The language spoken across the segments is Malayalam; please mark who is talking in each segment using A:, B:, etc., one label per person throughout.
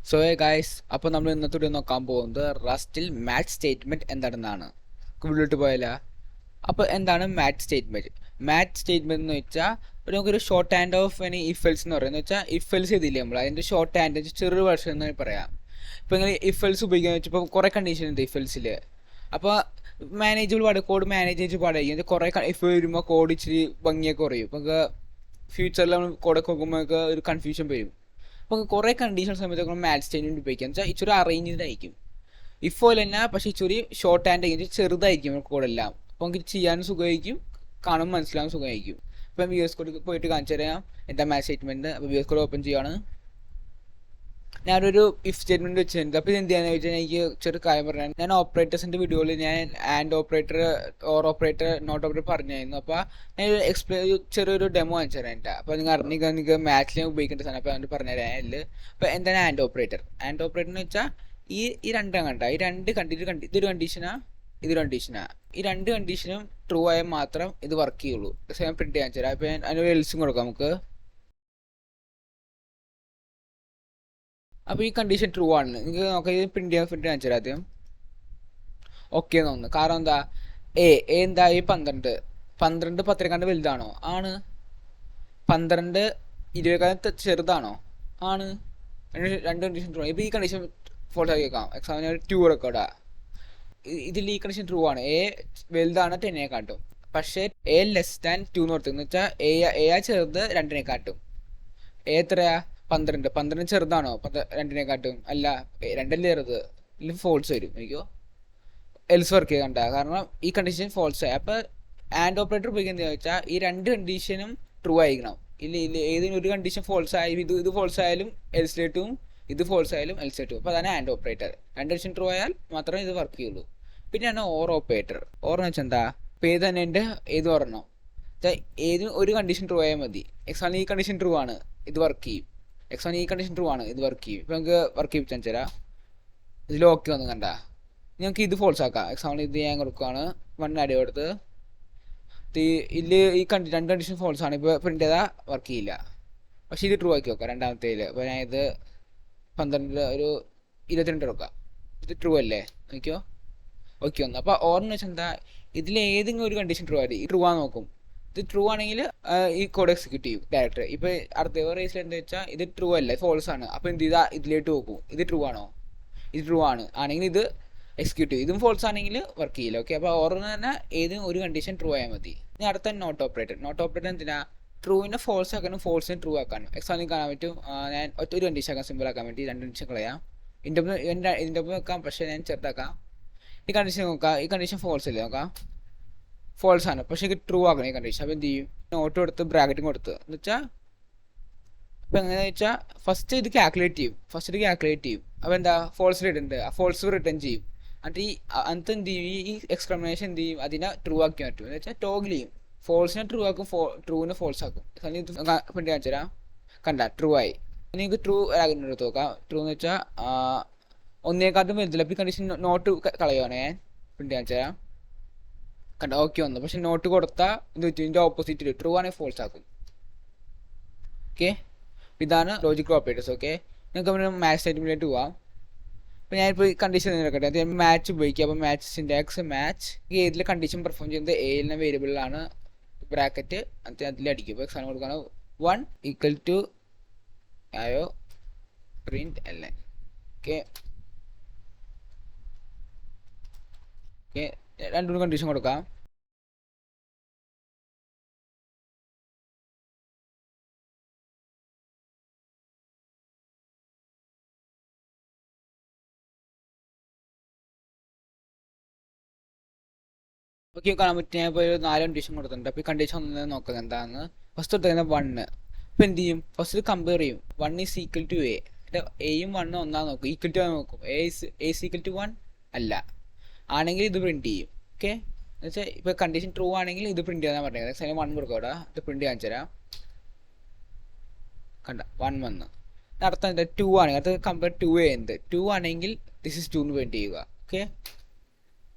A: സോ ഗൈസ്, അപ്പോൾ നമ്മൾ ഇന്നത്തെ നോക്കാൻ പോകുന്നത് റസ്റ്റിൽ മാച്ച് സ്റ്റേറ്റ്മെന്റ് എന്താണെന്നാണ്. വിളിട്ട് പോയാല. അപ്പോൾ എന്താണ് മാച്ച് സ്റ്റേറ്റ്മെന്റ്? മാച്ച് സ്റ്റേറ്റ്മെന്റ് എന്ന് വെച്ചാൽ നമുക്കൊരു ഷോർട്ട് ഹാൻഡ് ഓഫ് ഇനി ഇഫെൽസ് എന്ന് പറയുന്നത് വെച്ചാൽ ഇഫെൽസ് ചെയ്തില്ലേ നമ്മൾ, അതിൻ്റെ ഷോർട്ട് ഹാൻഡ് ചെറിയ വേർഷൻ എന്ന് പറയാം. ഇപ്പോൾ നിങ്ങൾ ഇഫെൽസ് ഉപയോഗിക്കാന്ന് വെച്ചാൽ ഇപ്പോൾ കുറേ കണ്ടീഷൻ ഉണ്ട് ഇഫെൽസിൽ. അപ്പോൾ മാനേജബിൾ പാട് കോഡ് മാനേജ് പാടായിരിക്കും. കുറേ ഇഫ് വരുമ്പോൾ കോഡ് ഇച്ചിരി ഭംഗിയൊക്കെ കുറയും. ഇപ്പോൾ ഫ്യൂച്ചറിൽ നമ്മൾ കോഡൊക്കെ നോക്കുമ്പോൾ ഒരു കൺഫ്യൂഷൻ വരും. അപ്പോൾ കുറേ കണ്ടീഷൻ സമയത്ത് നമ്മൾ മാച്ച് സ്റ്റേറ്റ്മെന്റ് ഉപയോഗിക്കുക എന്ന് വെച്ചാൽ ഇച്ചിരി അറേഞ്ച്ഡ് ആയിരിക്കും. ഇഫോ തന്നെ, പക്ഷേ ഇച്ചിരി ഷോർട്ട് ഹാൻഡ് ആയിരിക്കും, ചെറുതായിരിക്കും കോഡെല്ലാം. അപ്പോൾ നമുക്ക് ചെയ്യാനും സുഖമായിരിക്കും, കാണുമ്പോൾ മനസ്സിലാകാൻ സുഖമായിരിക്കും. ഇപ്പം വി എസ് കോഡ് പോയിട്ട് കാണിച്ചു തരാം എന്താ മാച്ച് സ്റ്റേറ്റ്മെന്റ്. അപ്പോൾ വി എസ് കോഡ് ഓപ്പൺ ചെയ്യുകയാണ്. ഞാനൊരു ഇഫ് സ്റ്റേറ്റ്മെന്റ് വെച്ചിട്ടുണ്ട്. അപ്പോൾ ഇത് എന്ത് ചെയ്യാന്ന് വെച്ചാൽ എനിക്ക് ചെറിയ കാര്യം പറയാൻ, ഞാൻ ഓപ്പറേറ്റേഴ്സിൻ്റെ വീഡിയോയിൽ ഞാൻ and operator, or operator, not operator പറഞ്ഞായിരുന്നു. അപ്പോൾ ഞാൻ ചെറിയൊരു ഡെമോ കാണിച്ചു തരാം എൻ്റെ. അപ്പോൾ നിങ്ങൾക്ക് മാച്ചിൽ ഉപയോഗിക്കേണ്ട സാധനം. അപ്പോൾ അതുകൊണ്ട് പറഞ്ഞുതരാം അതിൽ. അപ്പോൾ എന്താണ് ആൻഡ് ഓപ്പറേറ്റർ? ആൻഡ് ഓപ്പറേറ്റർ എന്ന് വെച്ചാൽ ഈ രണ്ടും കണ്ട, ഈ രണ്ട് ഇതൊരു കണ്ടീഷനാ, ഇതൊരു കണ്ടീഷനാ. ഈ രണ്ട് കണ്ടീഷനും ട്രൂ ആയാൽ മാത്രം ഇത് വർക്ക് ചെയ്യുള്ളൂ. ഞാൻ പ്രിന്റ് കാണിച്ചു തരാം. അപ്പോൾ അതിനൊരു എൽസും കൊടുക്കാം നമുക്ക്. അപ്പോൾ ഈ കണ്ടീഷൻ ട്രൂ ആണ്. നിങ്ങൾക്ക് നോക്കാം, ഇത് പ്രിന്റ് കാണിച്ചു തരാം ആദ്യം. ഓക്കെ തോന്നുന്നു. കാരണം എന്താ, എന്താ ഈ 12 10 വലുതാണോ? ആണ്. 12 20 ചെറുതാണോ? ആണ്. രണ്ട് കണ്ടീഷൻ ട്രൂ ആണ്. ഇപ്പോൾ ഈ കണ്ടീഷൻ ഫോൾസ് ആക്കി വെക്കാം. എക്സാമിന് 2 റെക്കോർഡാ. ഇതിൽ ഈ കണ്ടീഷൻ ട്രൂ ആണ്. വലുതാണ് 10 കാട്ടും. പക്ഷേ ലെസ് ദാൻ 2 എന്ന് ഓർത്ത്, എന്ന് വെച്ചാൽ എ ചെറുത് 2 കാട്ടും. എത്രയാ? 12 ചെറുതാണോ 2 കാട്ടും? അല്ല, 2 ചെറുത്. ഇതിൽ ഫോൾസ് വരും. എനിക്കോ എൽസ് വർക്ക് ചെയ്യണ്ട, കാരണം ഈ കണ്ടീഷൻ ഫോൾസ് ആയി. അപ്പോൾ ആൻഡ് ഓപ്പറേറ്റർ ഉപയോഗിക്കുന്നത് വെച്ചാൽ ഈ രണ്ട് കണ്ടീഷനും ട്രൂ ആയിരിക്കണം. ഇല്ല ഏതെങ്കിലും ഒരു കണ്ടീഷൻ ഫോൾസ് ആയി, ഇത് ഫോൾസ് ആയാലും എൽസിലേറ്റും, ഇത് ഫോൾസ് ആയാലും എൽസിലേറ്റും. അപ്പോൾ അതാണ് ആൻഡ് ഓപ്പറേറ്റർ. രണ്ട് കണ്ടീഷൻ ട്രൂ ആയാൽ മാത്രമേ ഇത് വർക്ക് ചെയ്യുള്ളൂ. പിന്നെയാണ് ഓർ ഓപ്പറേറ്റർ. ഓർ എന്ന് വെച്ചാൽ എന്താ, ഇപ്പോൾ ഏത് തന്നെ ഉണ്ട്, ഏത് പറഞ്ഞോ, ഏത് ഒരു കണ്ടീഷൻ ട്രൂ ആയാൽ മതി. എക്സാമ്പിൾ ഈ കണ്ടീഷൻ ട്രൂ ആണ്, ഇത് വർക്ക് ചെയ്യും. എക്സാമ്പിൾ ഈ കണ്ടീഷൻ ട്രൂ ആണ്, ഇത് വർക്ക് ചെയ്യും. ഇപ്പോൾ നമുക്ക് വർക്ക് ചെയ്യിപ്പിച്ചാൽ തരാം. ഇതിൽ ഓക്കെ വന്നു കണ്ട, ഞങ്ങൾക്ക് ഇത് ഫോൾസ് ആക്കാം. എക്സാമ്പിൾ ഇത് ഞാൻ കൊടുക്കുകയാണ്, 1 ആഡ് കൊടുത്ത്. ഇതിൽ ഈ രണ്ട് കണ്ടീഷൻ ഫോൾസ് ആണ്. ഇപ്പോൾ പ്രിന്റ് ചെയ്താൽ വർക്ക് ചെയ്യില്ല. പക്ഷേ ഇത് ട്രൂ ആക്കി വെക്കാം രണ്ടാമത്തേൽ. അപ്പോൾ ഞാൻ ഇത് 12 ഒരു 22 കൊടുക്കാം. ഇത് ട്രൂ അല്ലേ? നോക്കിയോ, ഓക്കെ വന്നു. അപ്പോൾ ഓർന്ന് വെച്ചാൽ എന്താ, ഇതിൽ ഏതെങ്കിലും ഒരു കണ്ടീഷൻ ട്രൂ ആയിട്ട് ട്രൂ ആണെന്ന് നോക്കും. ഇത് ട്രൂ ആണെങ്കിൽ ഈ കോഡ് എക്സിക്യൂട്ട് ചെയ്യും ഡയറക്റ്റ്. ഇപ്പോൾ അടുത്ത റേസിൽ എന്താ വെച്ചാൽ ഇത് ട്രൂ അല്ലേ, ഫോൾസ് ആണ്. അപ്പോൾ എന്ത് ചെയ്താൽ ഇതിലേക്ക് നോക്കും, ഇത് ട്രൂ ആണോ? ഇത് ട്രൂ ആണ് ആണെങ്കിൽ ഇത് എക്സിക്യൂട്ട് ചെയ്യും. ഇതും ഫോൾസ് ആണെങ്കിൽ വർക്ക് ചെയ്യില്ല. ഓക്കെ, അപ്പോൾ ഓർന്ന് തന്നെ ഏതെങ്കിലും ഒരു കണ്ടീഷൻ ട്രൂ ആയാൽ മതി. ഇനി അടുത്ത നോട്ട് ഓപ്പറേറ്റർ. നോട്ട് ഓപ്പറേറ്റർ എന്തിനാ? ട്രൂവിനെ ഫോൾസ് ആക്കാനും ഫോൾസിനെ ട്രൂ ആക്കാനും. എക്സാമ്പിൾ കാണാൻ പറ്റും. ഞാൻ ഒരു കണ്ടീഷൻ ആക്കാൻ സിമ്പിൾ ആക്കാൻ വേണ്ടി രണ്ട് കണ്ടീഷൻ കളയാം. ഇതിൻ്റെ ഒപ്പം വെക്കാം, പക്ഷേ ഞാൻ ചെറുതാക്കാം. ഈ കണ്ടീഷൻ നോക്കാം, ഈ കണ്ടീഷൻ ഫോൾസ് അല്ലേ? നോക്കാം, ഫോൾസ് ആണ്. പക്ഷേ ഇത് ട്രൂ ആക്കണം ഈ കണ്ടീഷൻ. അപ്പോൾ എന്ത് ചെയ്യും? നോട്ട് കൊടുത്ത് ബ്രാക്കറ്റും കൊടുത്ത്, എന്ന് വെച്ചാൽ അപ്പോൾ എങ്ങനെയാണെന്ന് വെച്ചാൽ ഫസ്റ്റ് ഇത് കാൽക്കുലേറ്റ് ചെയ്യും. അപ്പോൾ എന്താ, ഫോൾസ് റിട്ടേൺ, ആ ഫോൾസ് റിട്ടേൺ ചെയ്യും. എന്നിട്ട് എന്ത് ചെയ്യും, ഈ എക്സ്പ്ലനേഷൻ എന്ത് ചെയ്യും, അതിനെ ട്രൂ ആക്കി മാറ്റും. എന്ന് വെച്ചാൽ ടോഗിൾ ചെയ്യും. ഫോൾസിനെ ട്രൂ ആക്കും, ട്രൂവിനെ ഫോൾസ് ആക്കും. ഇത് പ്രിന്റ് കാണിച്ചു തരാം. കണ്ട, ട്രൂ ആയി. നിങ്ങൾക്ക് ട്രൂ എടുത്ത് നോക്കാം. ട്രൂ എന്ന് വെച്ചാൽ 1 വലുതില്ല. അപ്പോൾ ഈ കണ്ടീഷൻ നോട്ട് കളയുവാണ്. ഞാൻ പ്രിന്റ് കാണിച്ചു തരാം. കണ്ട, ഓക്കെ വന്നു. പക്ഷെ നോട്ട് കൊടുത്താൽ ഇത് ഇതിൻ്റെ ഓപ്പോസിറ്റ് ട്രൂ ആണെങ്കിൽ ഫോൾസ് ആക്കും. ഓക്കെ, ഇതാണ് ലോജിക്കൽ ഓപ്പറേറ്റേഴ്സ്. ഓക്കെ, നിങ്ങൾക്ക് മാച്ച് സ്റ്റേറ്റ്മെന്റിലേക്ക് പോവാം. അപ്പോൾ ഞാനിപ്പോൾ ഈ കണ്ടീഷൻ നോക്കട്ടെ. അത് മാച്ച് ഉപയോഗിക്കുക. അപ്പോൾ മാച്ച് സിൻടാക്സ് മാച്ച്, ഈ ഏതിൽ കണ്ടീഷൻ പെർഫോം ചെയ്യുന്നത് എന്ന വേരിയബിളിലാണ്. ബ്രാക്കറ്റ് അതിലടിക്കും. ഇപ്പോൾ എക്സാമ്പിൾ കൊടുക്കുകയാണ് 1 ഈക്വൽ ടു ആയോ പ്രിന്റ് ln. ഓക്കെ, രണ്ടും കണ്ടീഷൻ കൊടുക്കാം. ഓക്കെ, കാണാൻ പറ്റും. ഞാൻ ഇപ്പോൾ ഒരു 4 കണ്ടീഷൻ കൊടുത്തിട്ടുണ്ട്. അപ്പോൾ ഈ കണ്ടീഷൻ ഒന്ന് നോക്കുന്നത് എന്താണെന്ന്. ഫസ്റ്റ് കൊടുത്തിരുന്നത് 1. അപ്പോൾ എന്ത് ചെയ്യും, ഫസ്റ്റ് കമ്പയർ ചെയ്യും. 1 ഈസ് ഈക്വൽ ടു എ. എയും 1 ഒന്നാന്ന് നോക്കും, ഈക്വൽ ടു നോക്കും. എ ഈസ് ഈക്വൽ ടു 1 അല്ല, ആണെങ്കിൽ ഇത് പ്രിന്റ് ചെയ്യും. ഓക്കെ, എന്ന് വെച്ചാൽ ഇപ്പോൾ കണ്ടീഷൻ ട്രൂ ആണെങ്കിൽ ഇത് പ്രിന്റ് ചെയ്യാൻ പറഞ്ഞത്. എക്സാമ്പിൾ 1 കൊടുക്കുക. ഇവിടെ ഇത് പ്രിന്റ് കാണിച്ചു തരാം. കണ്ട, 1 വന്ന്. അടുത്ത 2 ആണെങ്കിൽ അടുത്ത കമ്പയർ 2 എന്ത് 2 ആണെങ്കിൽ ദിസ് ഇസ് 2 എന്ന് പ്രിന്റ് ചെയ്യുക. ഓക്കെ,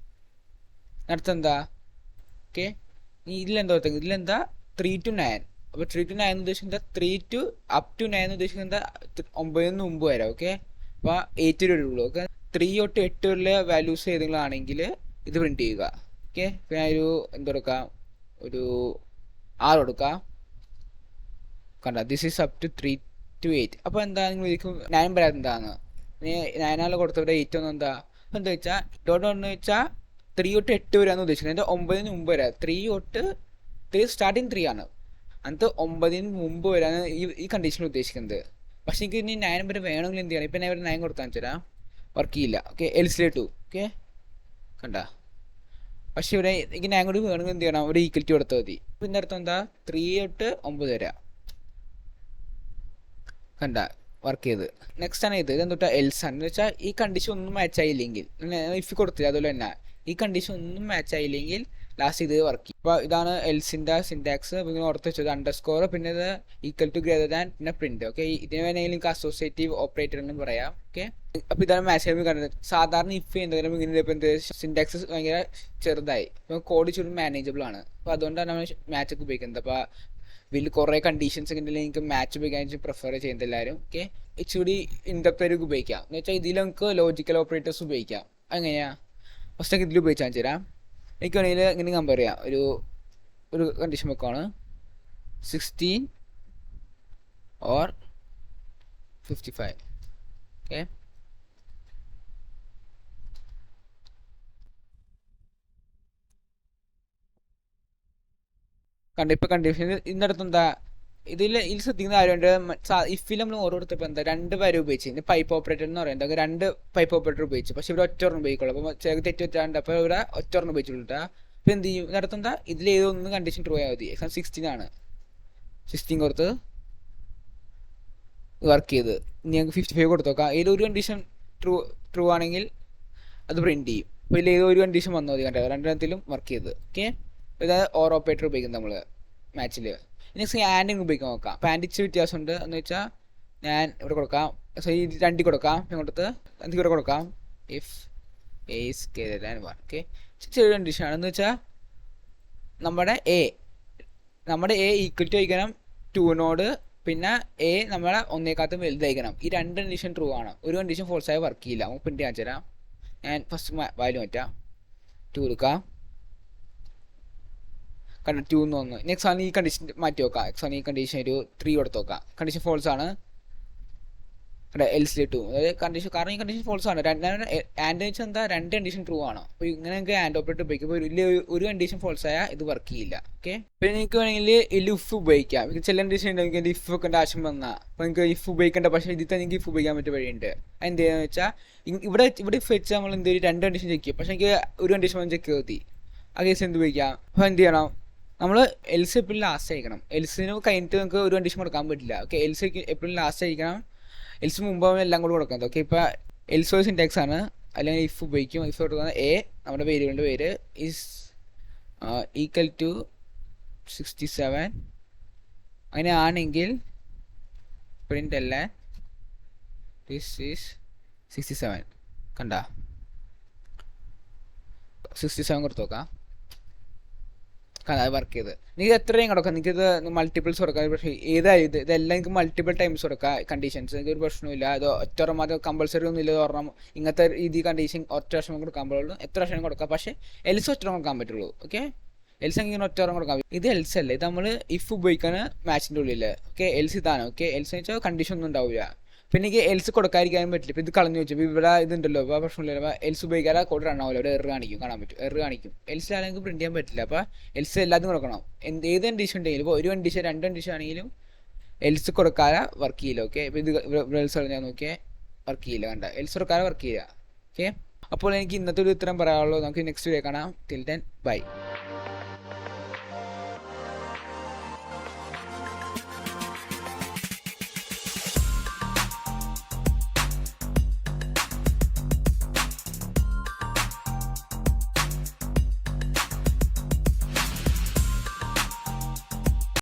A: അടുത്തെന്താ, ഓക്കെ, ഇതിലെന്താ 3 to 9. അപ്പോൾ 3 to 9 ഉദ്ദേശിക്കുന്നത് 3 to up to 9 ഉദ്ദേശിക്കുന്നത് 9 മുമ്പ് വരാം. ഓക്കെ, അപ്പോൾ 8 വരുള്ളൂ. ഓക്കെ, 3 തൊട്ട് 8 വരെ വാല്യൂസ് ഏതെങ്കിലും ആണെങ്കിൽ ഇത് പ്രിൻറ്റ് ചെയ്യുക. ഓക്കെ, പിന്നെ ഒരു എന്ത് കൊടുക്കാം, ഒരു 6 കൊടുക്കുക. കണ്ട, this is up to 3 to 8. അപ്പോൾ എന്താ നിങ്ങൾ ഇതിലേക്ക് 9 പറയാൻ എന്താണ്, 9 കൊടുത്തവിടെ 8 ഒന്നും എന്താ എന്താ വെച്ചാൽ ഡോട്ട് എന്ന് വെച്ചാൽ 3 തൊട്ട് 8 വരെയാണ് ഉദ്ദേശിക്കുന്നത്. എൻ്റെ 9 മുമ്പ് വരാം. 3 സ്റ്റാർട്ടിങ് 3 ആണ്, എന്നിട്ട് 9 മുമ്പ് വരാണ് ഈ കണ്ടീഷനിൽ ഉദ്ദേശിക്കുന്നത്. പക്ഷേ എനിക്ക് ഇനി 9 വരെ വേണമെങ്കിൽ എന്ത് ചെയ്യണം, ഇപ്പം ഞാൻ ഇവിടെ 9 കൊടുത്താൽ വെച്ചാൽ വർക്ക് ചെയ്യില്ല. ഓക്കെ, എൽസിലെ 2. ഓക്കെ, കണ്ട. പക്ഷേ ഇവിടെ എനിക്ക് 9 കൂടി വേണമെങ്കിൽ എന്ത് ചെയ്യണം, ഒരു ഈക്വൽ ടു കൊടുത്താൽ മതി. പിന്നെ അർത്ഥം എന്താ, 3 തൊട്ട് 9 വരെ. കണ്ട, വർക്ക് ചെയ്ത്. നെക്സ്റ്റ് ആണ് ഇത് എന്തൊട്ടാ എൽസ് ആണ്. എന്ന് വെച്ചാൽ ഈ കണ്ടീഷൻ ഒന്നും മാച്ച് ആയില്ലെങ്കിൽ, ഇഫ് കൊടുത്തില്ല അതുപോലെ തന്നെ ഈ കണ്ടീഷൻ ഒന്നും മാച്ച് ആയില്ലെങ്കിൽ ലാസ്റ്റ് ഇത് വർക്ക് ചെയ്യും. അപ്പോൾ ഇതാണ് എൽസിൻ്റെ സിൻടാക്സ്. പിന്നെ ഓർത്ത് വെച്ചത് അണ്ടർസ്കോർ, പിന്നെ ഇത് ഈക്വൽ ടു ഗ്രേറ്റർ ദാൻ, പിന്നെ പ്രിന്റ്. ഓക്കെ, ഇതിന് വേണമെങ്കിൽ നിങ്ങൾക്ക് അസോസിയേറ്റീവ് ഓപ്പറേറ്റർ എന്നും പറയാം. ഓക്കെ, അപ്പോൾ ഇതാണ് മാച്ച് ചെയ്യുമ്പോൾ കണ്ടത്. സാധാരണ ഇഫ് എന്തെങ്കിലും ഇങ്ങനെ ഇപ്പം എന്ത് സിൻടാക്സ് ഭയങ്കര ചെറുതായി, ഇപ്പോൾ കോഡ് ചുരുൾ മാനേജബിൾ ആണ്. അപ്പോൾ അതുകൊണ്ടാണ് നമ്മൾ മാച്ച് ഒക്കെ ഉപയോഗിക്കുന്നത്. അപ്പോൾ വലിയ കുറേ കണ്ടീഷൻസ് ഒക്കെ ഉണ്ടെങ്കിൽ നിങ്ങൾക്ക് മാച്ച് ഉപയോഗിക്കാൻ പ്രിഫർ ചെയ്യുന്നത് എല്ലാവരും. ഓക്കെ, ഇച്ചിരി ഇൻഡപ്റ്റർക്ക് ഉപയോഗിക്കാം. എന്ന് വെച്ചാൽ ഇതിൽ നമുക്ക് ലോജിക്കൽ ഓപ്പറേറ്റേഴ്സ് ഉപയോഗിക്കാം. അങ്ങനെയാ ഫസ്റ്റൊക്കെ ഇതിൽ ഉപയോഗിച്ചാൽ തരാം. എനിക്ക് വേണമെങ്കിൽ ഇങ്ങനെ കമ്പയർ ചെയ്യാം. ഒരു കണ്ടീഷൻ വെക്കാണ് 16 or 55. ഓക്കെ, കണ്ട ഇപ്പോൾ കണ്ടീഷൻ ഇതിൻ്റെ അടുത്ത് എന്താ, ഇതിൽ ശ്രദ്ധിക്കുന്ന കാര്യമുണ്ട്. ഇഫിൽ നമ്മൾ ഓരോരുത്തപ്പോൾ എന്താ 2 പേര് ഉപയോഗിച്ച്, ഇനി പൈപ്പ് ഓപ്പറേറ്റർ എന്ന് പറയുന്നത് 2 പൈപ്പ് ഓപ്പറേറ്റർ ഉപയോഗിച്ചു. പക്ഷേ ഇവിടെ ഒറ്റൊരെണ്ണം ഉപയോഗിക്കുള്ളൂ. അപ്പോൾ ചെറിയ തെറ്റ് വെച്ചാണ്ട് അപ്പോൾ ഇവിടെ ഒറ്റൊരെണ്ണം ഉപയോഗിച്ചിട്ടാ. അപ്പോൾ എന്ത് ചെയ്യും, ഇതിനടുത്ത് എന്താ, ഇതിൽ ഏതൊന്ന് കണ്ടീഷൻ ട്രൂ ആയാൽ മതി. എക്സാം 16 ആണ്, 16 കൊടുത്ത് വർക്ക് ചെയ്ത്. ഇനി ഞങ്ങൾക്ക് 55 കൊടുത്ത് നോക്കാം. ഏതൊരു കണ്ടീഷൻ ട്രൂ ആണെങ്കിൽ അത് പ്രിൻറ്റ് ചെയ്യും. അപ്പോൾ ഇതിൽ ഏതൊരു കണ്ടീഷൻ വന്നു മതി. കണ്ടോ, രണ്ടെണ്ണത്തിലും വർക്ക് ചെയ്ത്. ഓക്കെ, ഇത് ഓർ ഓപ്പറേറ്റർ ഉപയോഗിക്കുന്നത് നമ്മൾ മാച്ചിൽ. നെക്സ്റ്റ് ആൻഡിങ് ഉപയോഗിക്കാൻ നോക്കാം. അപ്പോൾ ആൻഡ് ഇച്ചിരി വ്യത്യാസമുണ്ട്. എന്ന് വെച്ചാൽ ഞാൻ ഇവിടെ കൊടുക്കാം, സോ ഈ 2 കൊടുക്കാം, കൊടുത്ത് ഇവിടെ കൊടുക്കാം if A is greater than 1. Okay, ചെറിയ കണ്ടീഷനാണ്. എന്ന് വെച്ചാൽ നമ്മുടെ എ ഈക്വൽ ടു ആയിരിക്കണം 2നോട്, പിന്നെ എ നമ്മളെ 1 വലുതായിരിക്കണം. ഈ 2 കണ്ടീഷൻ ട്രൂ ആണ്. ഒരു കണ്ടീഷൻ ഫോൾസ് ആയി വർക്ക് ചെയ്യില്ല. നമുക്ക് പ്രിന്റ് കാണിച്ചു തരാം. ഞാൻ ഫസ്റ്റ് വാല്യൂ മാറ്റാം, 2 കൊടുക്കാം. കണ്ട, 2 എന്ന് 1. നെക്സ്റ്റ് ആണ് ഈ കണ്ടീഷൻ മാറ്റി നോക്കാം. നെക്സ്റ്റ് ആണ് ഈ കണ്ടീഷൻ ഒരു 3 കൊടുത്ത് നോക്കാം. കണ്ടീഷൻ ഫോൾസ് ആണ്. എൽസിലെ 2, അതായത് കണ്ടീഷൻ, കാരണം ഈ കണ്ടീഷൻ ഫോൾസ് ആണ്. ആൻഡ് വെച്ചാൽ എന്താ, 2 കണ്ടീഷൻ ട്രൂ ആണ്. അപ്പോൾ ഇങ്ങനെ നിങ്ങൾക്ക് ആൻഡ് ഓപ്പറേറ്റർ ഉപയോഗിക്കുമ്പോൾ ഒരു കണ്ടീഷൻ ഫോൾസ് ആയാൽ ഇത് വർക്ക് ചെയ്യില്ല. ഓക്കെ, പിന്നെ നിങ്ങൾക്ക് വേണമെങ്കിൽ ഇഫ് ഉപയോഗിക്കാം. ചില കണ്ടീഷൻ ഉണ്ടെങ്കിൽ ഇഫ് വെക്കേണ്ട ആവശ്യം വന്നാൽ അപ്പോൾ നിങ്ങൾക്ക് ഇഫ് ഉപയോഗിക്കേണ്ട, പക്ഷേ ഇതിൽ തന്നെ നിങ്ങൾക്ക് ഇഫ് ഉപയോഗിക്കാൻ പറ്റിയ വഴിയുണ്ട്. എന്തെന്ന് വെച്ചാൽ ഇവിടെ ഇഫ് വെച്ച് നമ്മൾ എന്തെങ്കിലും 2 കണ്ടീഷൻ ചെക്ക് ചെയ്യും, പക്ഷേ എനിക്ക് ഒരു കണ്ടീഷൻ ചെക്ക് ചെയ്തി. ആ കേസ് എന്ത് ഉപയോഗിക്കാം, അപ്പോൾ എന്ത് ചെയ്യണം, നമ്മൾ എൽസ് എപ്പോഴും ലാസ്റ്റ് ആയിരിക്കണം. എൽസിന് കഴിഞ്ഞിട്ട് നമുക്ക് ഒരു കണ്ടീഷൻ കൊടുക്കാൻ പറ്റില്ല. ഓക്കെ, എൽസ് എപ്പോഴും ലാസ്റ്റ് ആയിരിക്കണം. എൽസ് മുമ്പ് എല്ലാം കൂടെ കൊടുക്കുന്നത്. ഓക്കെ, ഇപ്പോൾ എൽസ് ഒരു സിൻടാക്സ് ആണ്. അല്ലെങ്കിൽ ഇഫ് ഉപയോഗിക്കും. ഇഫ് കൊടുക്കുന്നത് എ, നമ്മുടെ വേരിയബിളിൻ്റെ പേര് ഈസ് ഈക്വൽ ടു 67. അങ്ങനെ ആണെങ്കിൽ പ്രിന്റ് അല്ല ദിസ് ഈസ് 67. കണ്ട, 67 കൊടുത്ത് നോക്കാം. അത് വർക്ക് ചെയ്ത്. നിങ്ങൾക്ക് എത്രയും കൊടുക്കാം, നിങ്ങൾക്ക് ഇത് മൾട്ടിപ്പിൾസ് കൊടുക്കാം. പക്ഷേ ഏതായത് ഇതെല്ലാം നിങ്ങൾക്ക് മൾട്ടിപ്പിൾ ടൈംസ് കൊടുക്കാം. കണ്ടീഷൻസ് നിങ്ങൾക്ക് ഒരു പ്രശ്നമില്ല. അത് ഒറ്റ മാത്രം കമ്പൾസറി ഒന്നും ഇല്ല. ഓർമ്മ ഇങ്ങനത്തെ രീതി കണ്ടീഷൻ ഒറ്റ വർഷം കൊടുക്കാൻ പാടുള്ളൂ. എത്ര വർഷം കൊടുക്കാം, പക്ഷേ എൽസ് ഒറ്റ കൊടുക്കാൻ പറ്റുള്ളൂ. ഓക്കെ, എൽസ് ഇങ്ങനെ ഒറ്റ കൊടുക്കാം. ഇത് എൽസ് അല്ല, ഇത് നമ്മൾ ഇഫ് ഉപയോഗിക്കാൻ മാച്ചിൻ്റെ ഉള്ളിൽ. ഓക്കെ, എൽസ് ഇതാണ്. ഓക്കെ, എൽസ് എന്ന് വെച്ചാൽ കണ്ടീഷൻ ഒന്നും ഉണ്ടാവില്ല. പിന്നെ എനിക്ക് എൽസ് കൊടുക്കാതിരിക്കാനും പറ്റില്ല. ഇപ്പോൾ ഇത് കളഞ്ഞു വെച്ചു, ഇവിടെ ഇതുണ്ടല്ലോ, അപ്പോൾ പ്രശ്നമില്ല. അപ്പോൾ എൽസ് ഉപയോഗിക്കാതെ കോഡ് റൺ ആവില്ല. അവിടെ എറർ കാണിക്കും, കാണാൻ പറ്റും, എറർ കാണിക്കും. എൽസിലാണെങ്കിൽ പ്രിന്റ് ചെയ്യാൻ പറ്റില്ല. അപ്പോൾ എൽസ് എല്ലാതും കൊടുക്കണം. ഏത് കണ്ടീഷൻ ഉണ്ടെങ്കിലും, ഇപ്പോൾ ഒരു കണ്ടീഷൻ 2 കണ്ടീഷൻ ആണെങ്കിലും എൽസ് കൊടുക്കാതെ വർക്ക് ചെയ്യില്ല. ഓക്കെ, ഇപ്പോൾ ഇത് എൽസ് ഞാൻ നോക്കിയാൽ വർക്ക് ചെയ്യില്ല. കണ്ട, എൽസ് കൊടുക്കാതെ വർക്ക് ചെയ്യുക. ഓക്കെ, അപ്പോൾ എനിക്ക് ഇന്നത്തെ ഒരു ഉത്തരം പറയാനുള്ളൂ. നമുക്ക് നെക്സ്റ്റ് വീഡിയോ കാണാം. Till then bye.